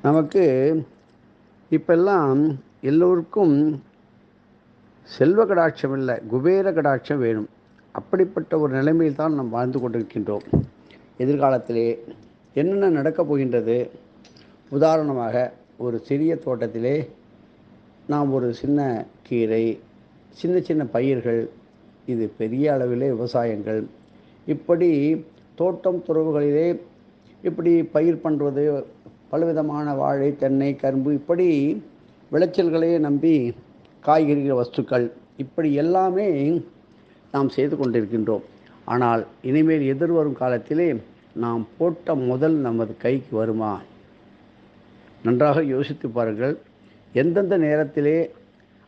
நமக்கு இப்பெல்லாம் எல்லோருக்கும் செல்வ கடாட்சம் இல்லை, குபேர கடாட்சம் வேணும். அப்படிப்பட்ட ஒரு நிலைமையில் தான் நாம் வாழ்ந்து கொண்டிருக்கின்றோம். எதிர்காலத்திலே என்னென்ன நடக்கப் போகின்றது? உதாரணமாக, ஒரு சிறிய தோட்டத்திலே நாம் ஒரு சின்ன கீரை, சின்ன சின்ன பயிர்கள், இது பெரிய அளவிலே விவசாயங்கள், இப்படி தோட்டம் துறவுகளிலே இப்படி பயிர் பண்ணுறது, பலவிதமான வாழை, தென்னை, கரும்பு, இப்படி விளைச்சல்களையே நம்பி காய்கறிகள், வஸ்துக்கள், இப்படி எல்லாமே நாம் செய்து கொண்டிருக்கின்றோம். ஆனால் இனிமேல் எதிர்வரும் காலத்திலே நாம் போட்ட முதல் நமது கைக்கு வருமா? நன்றாக யோசித்து பாருங்கள். எந்தெந்த நேரத்திலே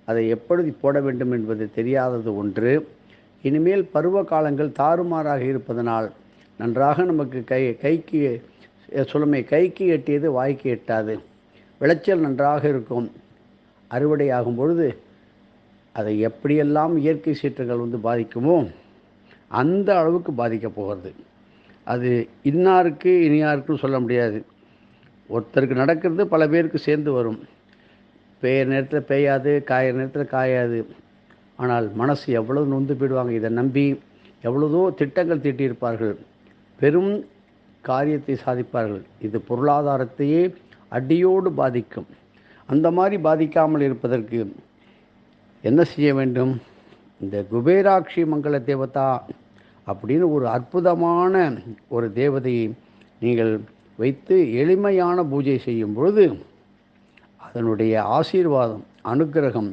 அதை எப்படி போட வேண்டும் என்பது தெரியாதது ஒன்று. இனிமேல் பருவ காலங்கள் தாறுமாறாக இருப்பதனால் நன்றாக நமக்கு கைக்கு சுலமை கைக்கு எட்டியது வாய்க்கு எட்டாது. விளைச்சல் நன்றாக இருக்கும். அறுவடை ஆகும் பொழுது அதை எப்படியெல்லாம் இயற்கை சீற்றங்கள் பாதிக்குமோ அந்த அளவுக்கு பாதிக்கப் போகிறது. அது இன்னாருக்கு இனியாருக்குன்னு சொல்ல முடியாது. ஒருத்தருக்கு நடக்கிறது பல பேருக்கு சேர்ந்து வரும். பெய்கிற நேரத்தில் பெய்யாது, காயிற நேரத்தில் காயாது. ஆனால் மனசு எவ்வளவு நொந்து போயிடுவாங்க. இதை நம்பி எவ்வளவோ திட்டங்கள் தீட்டியிருப்பார்கள், பெரும் காரியத்தை சாதிப்பார்கள். இது பொருளாதாரத்தையே அடியோடு பாதிக்கும். அந்த மாதிரி பாதிக்காமல் இருப்பதற்கு என்ன செய்ய வேண்டும்? இந்த குபேராட்சி மங்கள தேவதா அப்படின்னு ஒரு அற்புதமான ஒரு தேவதையை நீங்கள் வைத்து எளிமையான பூஜை செய்யும் பொழுது அதனுடைய ஆசீர்வாதம், அனுக்கிரகம்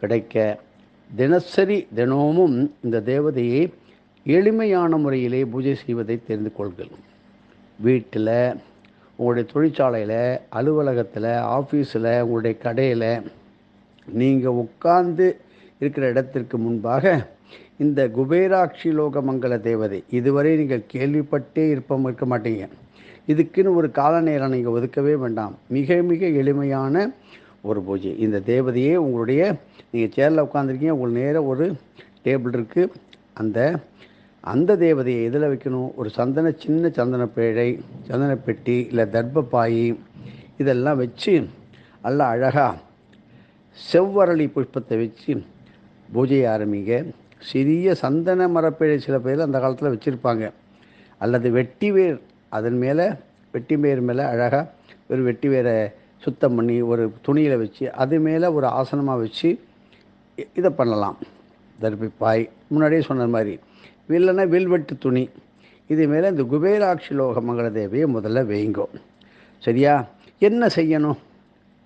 கிடைக்க தினசரி தினமும் இந்த தேவதையை எளிமையான முறையிலே பூஜை செய்வதை தெரிந்து கொள்கள். வீட்டில், உங்களுடைய தொழிற்சாலையில், அலுவலகத்தில், ஆஃபீஸில், உங்களுடைய கடையில், நீங்கள் உட்கார்ந்து இருக்கிற இடத்திற்கு முன்பாக இந்த குபேராட்சி லோக மங்கள தேவதை, இதுவரை நீங்கள் கேள்விப்பட்டே இருக்க மாட்டீங்க. இதுக்குன்னு ஒரு கால நேரம் நீங்கள் ஒதுக்கவே வேண்டாம். மிக மிக எளிமையான ஒரு பூஜை. இந்த தேவதையே உங்களுடைய, நீங்கள் சேரில் உட்காந்துருக்கீங்க, உங்களுக்கு நேராக ஒரு டேபிள் இருக்குது. அந்த தேவதையை எதில் வைக்கணும்? ஒரு சின்ன சந்தன பேழை, சந்தன பெட்டி, இல்லை தர்ப்பப்பாயி, இதெல்லாம் வச்சு நல்லா அழகாக செவ்வரளி புஷ்பத்தை வச்சு பூஜையை ஆரம்பிங்க. சிறிய சந்தன மரப்பேழை சில பேர் அந்த காலத்தில் வச்சுருப்பாங்க. அல்லது வெட்டி வேர், அதன் மேலே வெட்டி வேர் மேலே அழகாக ஒரு வெட்டி வேரை சுத்தம் பண்ணி ஒரு துணியில் வச்சு அது மேலே ஒரு ஆசனமாக வச்சு இதை பண்ணலாம். தர்பிப்பாய் முன்னாடியே சொன்ன மாதிரி, இல்லைன்னா வில்வெட்டு துணி, இது மேலே இந்த குபேராட்சி லோக மங்கள தேவியை முதல்ல வைங்கோ. சரியா? என்ன செய்யணும்?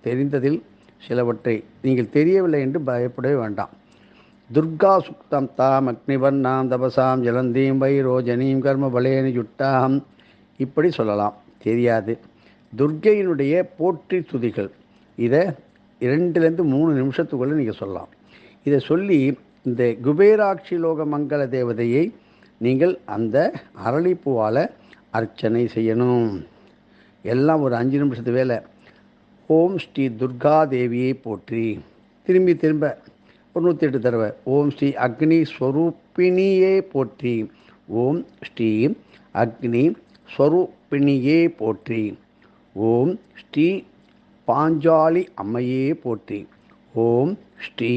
தெரிந்ததில் சிலவற்றை, நீங்கள் தெரியவில்லை என்று பயப்படவே வேண்டாம். துர்கா சுக்தம் தாம் அக்னிவர்ணாம் தபசாம் ஜலந்தீம் வைரோஜனீம் கர்ம பலேனி யுட்டாம், இப்படி சொல்லலாம். தெரியாது, துர்க்கையினுடைய போற்றி துதிகள், இதை 2-3 நிமிஷத்துக்குள்ளே நீங்கள் சொல்லலாம். இதை சொல்லி இந்த குபேராட்சி லோக மங்கள தேவதையை நீங்கள் அந்த அரளிப்பூவால் அர்ச்சனை செய்யணும். எல்லாம் ஒரு 5 நிமிஷத்து வேலை. ஓம் ஸ்ரீ துர்கா தேவியை போற்றி, திரும்ப ஒரு 108 தடவை. ஓம் ஸ்ரீ அக்னி ஸ்வரூபிணியே போற்றி, ஓம் ஸ்ரீ அக்னி ஸ்வரூபிணியே போற்றி, ஓம் ஸ்ரீ பாஞ்சாலி அம்மையே போற்றி, ஓம் ஸ்ரீ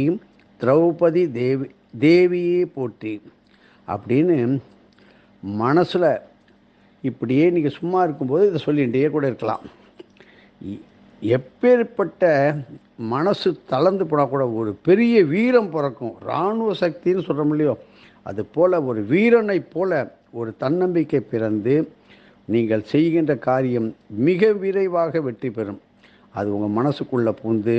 திரௌபதி தேவியே போற்றி அப்படின்னு மனசில் இப்படியே நீங்கள் சும்மா இருக்கும்போது இதை சொல்லிகிட்டே கூட இருக்கலாம். எப்பேற்பட்ட மனசு தளர்ந்து போனால் கூட ஒரு பெரிய வீரம் பிறக்கும். இராணுவ சக்தின்னு சொல்கிறோம் இல்லையோ, அது போல் ஒரு வீரனை போல ஒரு தன்னம்பிக்கை பிறந்து நீங்கள் செய்கின்ற காரியம் மிக விரைவாக வெற்றி பெறும். அது உங்கள் மனசுக்குள்ளே பூந்து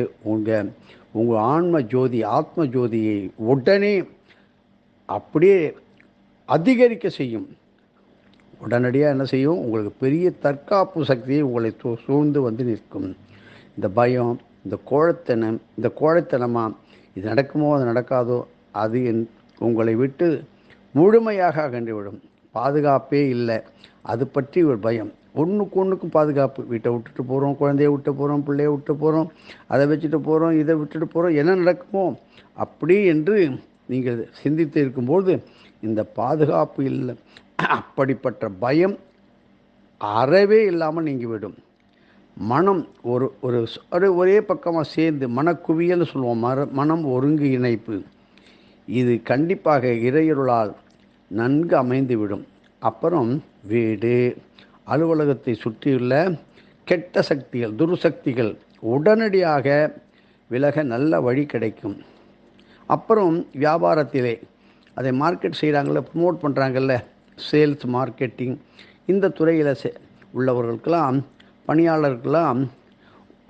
உங்கள் ஆன்ம ஜோதி, ஆத்ம ஜோதியை உடனே அப்படியே அதிகரிக்க செய்யும். உடனடியாக என்ன செய்யும்? உங்களுக்கு பெரிய தற்காப்பு சக்தியை உங்களை சூழ்ந்து வந்து நிற்கும். இந்த பயம், இந்த கோழைத்தனமாக இது நடக்குமோ அது நடக்காதோ, அது உங்களை விட்டு முழுமையாக அகன்றுவிடும். பாதுகாப்பே இல்லை, அது பற்றி ஒரு பயம். ஒன்றுக்கும் பாதுகாப்பு. வீட்டை விட்டுட்டு போகிறோம், குழந்தைய விட்டு போகிறோம், பிள்ளைய விட்டு போகிறோம், அதை வச்சுட்டு போகிறோம், இதை விட்டுட்டு போகிறோம், என்ன நடக்குமோ அப்படி என்று நீங்கள் சிந்தித்து இருக்கும்போது இந்த பாதுகாப்பு இல்லை, அப்படிப்பட்ட பயம் அறவே இல்லாமல் நீங்கிவிடும். மனம் ஒரு ஒரு ஒரே பக்கமாக சேர்ந்து மனக்குவியல்னு சொல்லுவோம். மனம் ஒருங்கு இணைப்பு. இது கண்டிப்பாக இறையருளால் நன்கு அமைந்துவிடும். அப்புறம் வீடு, அலுவலகத்தை சுற்றியுள்ள கெட்ட சக்திகள், துர்சக்திகள் உடனடியாக விலக நல்ல வழி கிடைக்கும். அப்புறம் வியாபாரத்திலே அதை மார்க்கெட் செய்கிறாங்கள்ல, ப்ரமோட் பண்ணுறாங்கல்ல, சேல்ஸ் மார்க்கெட்டிங், இந்த துறையில் உள்ளவர்களுக்கெல்லாம், பணியாளர்களுக்கெல்லாம்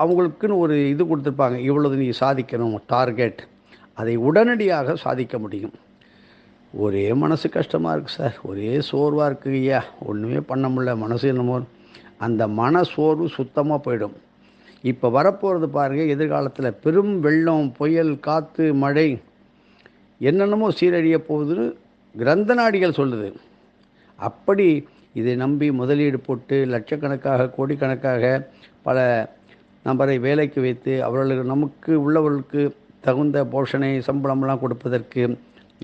அவங்களுக்குன்னு ஒரு இது கொடுத்துருப்பாங்க. இவ்வளவு நீ சாதிக்கணும் டார்கெட். அதை உடனடியாக சாதிக்க முடியும். ஒரே மனசு கஷ்டமாக இருக்குது சார், ஒரே சோர்வாக இருக்குது ஐயா, ஒன்றுமே பண்ண முடியல, மனசு என்னமோ, அந்த மன சோர்வு சுத்தமாக போயிடும். இப்போ வரப்போகிறது பாருங்கள், எதிர்காலத்தில் பெரும் வெள்ளம், புயல், காற்று, மழை என்னென்னமோ சீரழிய போகுதுன்னு கிரந்த நாடிகள் சொல்லுது. அப்படி இதை நம்பி முதலீடு போட்டு லட்சக்கணக்காக, கோடிக்கணக்காக பல நபரை வேலைக்கு வைத்து அவர்களுக்கு, நமக்கு உள்ளவர்களுக்கு தகுந்த போஷணை, சம்பளம்லாம் கொடுப்பதற்கு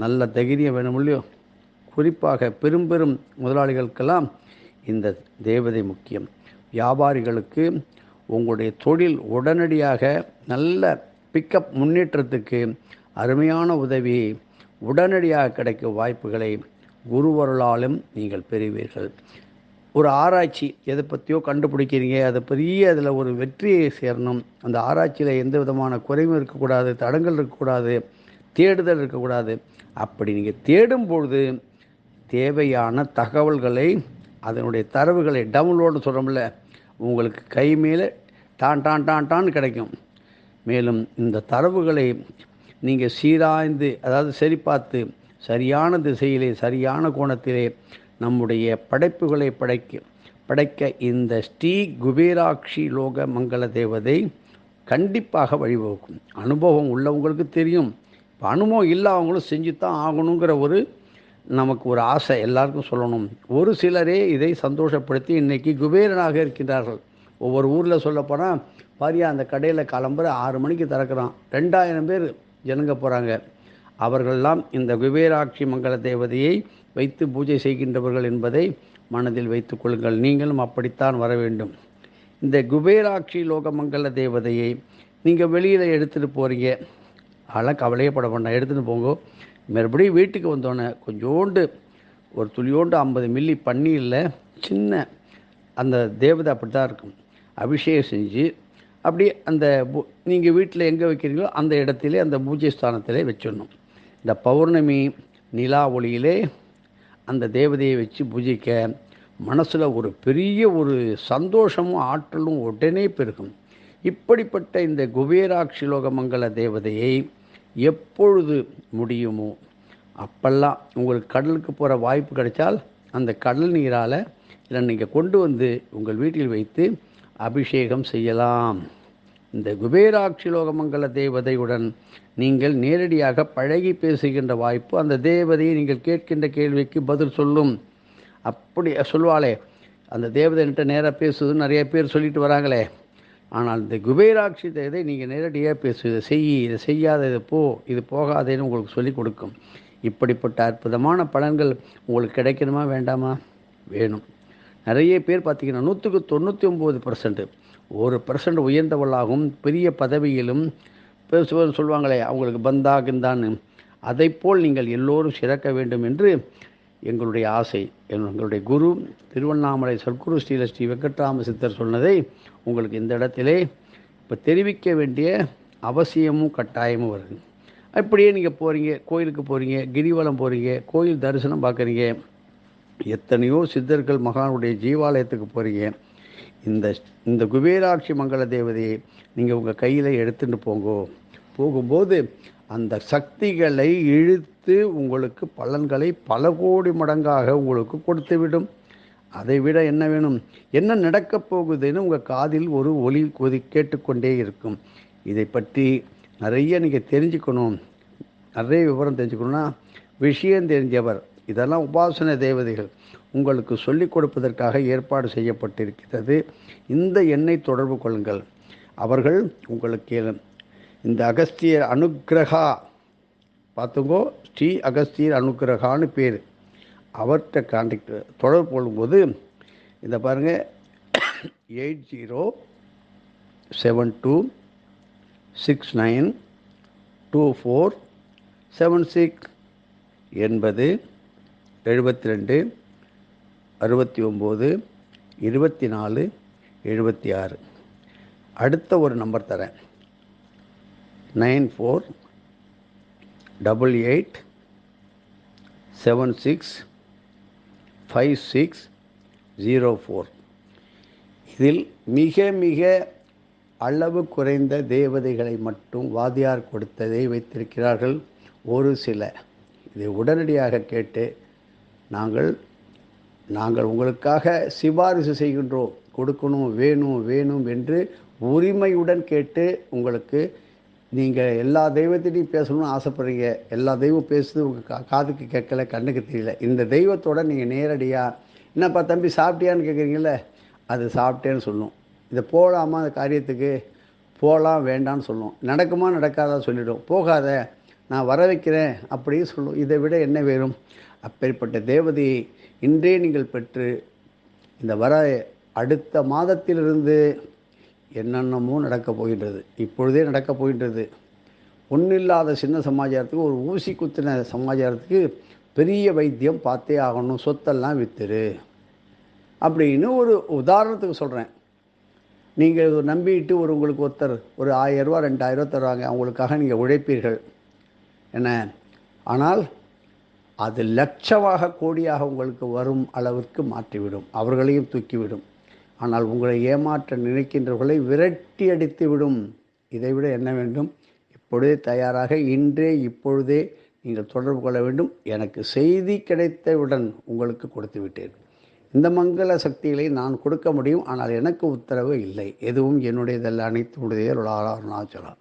நல்ல தைரியம் வேணும் இல்லையோ? குறிப்பாக பெரும் பெரும் முதலாளிகளுக்கெல்லாம் இந்த தேவதை முக்கியம். வியாபாரிகளுக்கு உங்களுடைய தொழில் உடனடியாக நல்ல பிக்கப், முன்னேற்றத்துக்கு அருமையான உதவி உடனடியாக கிடைக்கும் வாய்ப்புகளை குருவருளாலும் நீங்கள் பெறுவீர்கள். ஒரு ஆராய்ச்சி எதை பற்றியோ கண்டுபிடிக்கிறீங்க, அதை பெரிய அதில் ஒரு வெற்றியை சேரணும். அந்த ஆராய்ச்சியில் எந்த விதமான குறைவும் இருக்கக்கூடாது, தடங்கள் இருக்கக்கூடாது, தேடுதல் இருக்கக்கூடாது. அப்படி நீங்கள் தேடும் பொழுது தேவையான தகவல்களை, அதனுடைய தரவுகளை டவுன்லோடு சொல்கிறோம்ல, உங்களுக்கு கை மேலே டான் டான் டான் டான் கிடைக்கும். மேலும் இந்த தரவுகளை நீங்கள் சீராய்ந்து, அதாவது சரி பார்த்து, சரியான திசையிலே, சரியான கோணத்திலே நம்முடைய படைப்புகளை படைக்க இந்த ஸ்ரீ குபேராட்சி லோக மங்கள தேவதை கண்டிப்பாக வழிவகுக்கும். அனுபவம் உள்ளவங்களுக்கு தெரியும். இப்போ அனுபவம் இல்லாதவங்களும் செஞ்சு தான் ஆகணுங்கிற ஒரு நமக்கு ஒரு ஆசை எல்லாருக்கும் சொல்லணும். ஒரு சிலரே இதை சந்தோஷப்படுத்தி இன்றைக்கி குபேரனாக இருக்கின்றார்கள். ஒவ்வொரு ஊரில் சொல்லப்போனால் பாரியா, அந்த கடையில் கிளம்புற 6 மணிக்கு திறக்கிறான், 2000 பேர் ஜனங்க போகிறாங்க. அவர்களெல்லாம் இந்த குபேராட்சி மங்கள தேவதையை வைத்து பூஜை செய்கின்றவர்கள் என்பதை மனதில் வைத்துக் கொள்ளுங்கள். நீங்களும் அப்படித்தான் வர வேண்டும். இந்த குபேராட்சி லோக மங்கள தேவதையை நீங்கள் வெளியில் எடுத்துகிட்டு போகிறீங்க, அதெல்லாம் கவலையே பட வேண்டாம், எடுத்துகிட்டு போங்க. மறுபடியும் வீட்டுக்கு வந்தோடனே கொஞ்சோண்டு, ஒரு துளியோண்டு 50 மில்லி பன்னீரில் சின்ன அந்த தேவதை அப்படி தான் இருக்கும், அபிஷேகம் செஞ்சு அப்படியே அந்த நீங்கள் வீட்டில் எங்கே வைக்கிறீங்களோ அந்த இடத்திலே, அந்த பூஜை ஸ்தானத்திலே வச்சிடணும். இந்த பௌர்ணமி நிலா ஒளியிலே அந்த தேவதையை வச்சு பூஜிக்க மனசில் ஒரு பெரிய ஒரு சந்தோஷமும் ஆற்றலும் உடனே பெருகும். இப்படிப்பட்ட இந்த குபேராட்சி லோகமங்கல தேவதையை எப்பொழுது முடியுமோ அப்பெல்லாம் உங்களுக்கு கடலுக்கு போகிற வாய்ப்பு கிடைச்சால் அந்த கடல் நீரால் இதை நீங்கள் கொண்டு வந்து உங்கள் வீட்டில் வைத்து அபிஷேகம் செய்யலாம். இந்த குபேராட்சி லோகமங்கல தேவதையுடன் நீங்கள் நேரடியாக பழகி பேசுகின்ற வாய்ப்பு, அந்த தேவதையை நீங்கள் கேட்கின்ற கேள்விக்கு பதில் சொல்லும். அப்படி சொல்வாளே, அந்த தேவதைன்ட்ட நேராக பேசுதுன்னு நிறைய பேர் சொல்லிட்டு வராங்களே. ஆனால் இந்த குபேராட்சி தேவதை நீங்கள் நேரடியாக பேசு, இதை செய், இதை செய்யாத, இது போ, இது போகாதேன்னு உங்களுக்கு சொல்லிக் கொடுக்கும். இப்படிப்பட்ட அற்புதமான பலன்கள் உங்களுக்கு கிடைக்கணுமா வேண்டாமா? வேணும். நிறைய பேர் பார்த்திங்கன்னா 100க்கு 99% 1% உயர்ந்தவளாகவும் பெரிய பதவியிலும் பேசுவது சொல்லுவாங்களே, அவங்களுக்கு பந்தா கிந்தான்னு, அதை போல் நீங்கள் எல்லோரும் சிறக்க வேண்டும் என்று எங்களுடைய ஆசை. எங்களுடைய குரு திருவண்ணாமலை சர்க்குரு ஸ்ரீ வெங்கட்ராம சித்தர் சொன்னதை உங்களுக்கு இந்த இடத்திலே இப்போ தெரிவிக்க வேண்டிய அவசியமும் கட்டாயமும் வருது. அப்படியே நீங்கள் போகிறீங்க, கோயிலுக்கு போகிறீங்க, கிரிவலம் போகிறீங்க, கோயில் தரிசனம் பார்க்குறீங்க, எத்தனையோ சித்தர்கள் மகானுடைய ஜீவாலயத்துக்கு போகிறீங்க. இந்த குபேராட்சி மங்கள தேவதையை நீங்கள் உங்கள் கையில் எடுத்துகிட்டு போகும்போது அந்த சக்திகளை இழுத்து உங்களுக்கு பலன்களை பல கோடி மடங்காக உங்களுக்கு கொடுத்துவிடும். அதை விட என்ன வேணும்? என்ன நடக்கப் போகுதுன்னு உங்கள் காதில் ஒரு ஒலி கேட்டுக்கொண்டே இருக்கும். இதை பற்றி நிறைய நீங்கள் தெரிஞ்சுக்கணும், நிறைய விவரம் தெரிஞ்சுக்கணுன்னா விஷயம் தெரிஞ்சவர், இதெல்லாம் உபாசன தேவதைகள் உங்களுக்கு சொல்லிக் கொடுப்பதற்காக ஏற்பாடு செய்யப்பட்டிருக்கிறது. இந்த எண்ணை தொடர்பு கொள்ளுங்கள். அவர்கள் உங்களுக்கு இந்த அகஸ்தியர் அனுக்கிரகா, பார்த்துங்கோ, ஸ்ரீ அகஸ்தியர் அனுக்கிரகான்னு பேர். அவர்கிட்ட தொடர்பு கொள்ளும்போது இந்த பாருங்கள், 72692476 80 72 69 24 76. அடுத்த ஒரு நம்பர் தரேன், 9488765604. இதில் மிக மிக அளவு குறைந்த தேவதைகளை மட்டும் வாதியார் கொடுத்ததை வைத்திருக்கிறார்கள் ஒரு சில. இதை உடனடியாக கேட்டு நாங்கள் உங்களுக்காக சிபாரிசு செய்கின்றோம், கொடுக்கணும், வேணும் என்று உரிமையுடன் கேட்டு உங்களுக்கு. நீங்கள் எல்லா தெய்வத்திட்டையும் பேசணும்னு ஆசைப்படுறீங்க, எல்லா தெய்வம் பேசுது உங்கள் காதுக்கு கேட்கல, கண்ணுக்கு தெரியல. இந்த தெய்வத்தோட நீங்கள் நேரடியாக என்னப்பா தம்பி சாப்பிட்டியான்னு கேட்குறீங்கள, அது சாப்பிட்டேன்னு சொல்லும். இதை போகலாமா அந்த காரியத்துக்கு, போகலாம் வேண்டான்னு சொல்லும். நடக்குமா நடக்காதா சொல்லிவிடும். போகாத, நான் வர வைக்கிறேன் அப்படின்னு சொல்லும். இதை விட என்ன வேணும்? அப்பேற்பட்ட தேவதையை இன்றே நீங்கள் பெற்று இந்த வர அடுத்த மாதத்திலிருந்து என்னென்னமோ நடக்கப் போகின்றது, இப்பொழுதே நடக்கப் போகின்றது. ஒன்றில்லாத சின்ன சமாச்சாரத்துக்கு, ஒரு ஊசி குத்தின சமாச்சாரத்துக்கு பெரிய வைத்தியம் பார்த்தே ஆகணும், சொத்தெல்லாம் வித்துரு அப்படின்னு ஒரு உதாரணத்துக்கு சொல்கிறேன். நீங்கள் நம்பிட்டு உங்களுக்கு ஒருத்தர் ஒரு 1000 ரூபா 2000 தருவாங்க, அவங்களுக்காக நீங்கள் உழைப்பீர்கள் என்ன. ஆனால் அது லட்சமாக கோடியாக உங்களுக்கு வரும் அளவிற்கு மாற்றிவிடும், அவர்களையும் தூக்கிவிடும். ஆனால் உங்களை ஏமாற்ற நினைக்கின்றவர்களை விரட்டி அடித்து விடும். இதைவிட என்ன வேண்டும்? இப்பொழுதே தயாராக இன்றே இப்பொழுதே நீங்கள் தொடர்பு கொள்ள வேண்டும். எனக்கு செய்தி கிடைத்தவுடன் உங்களுக்கு கொடுத்து விட்டேன். இந்த மங்கள சக்திகளை நான் கொடுக்க முடியும், ஆனால் எனக்கு உத்தரவு இல்லை. எதுவும் என்னுடையதல்ல, அனைத்து உடையதே அருணாச்சலம்.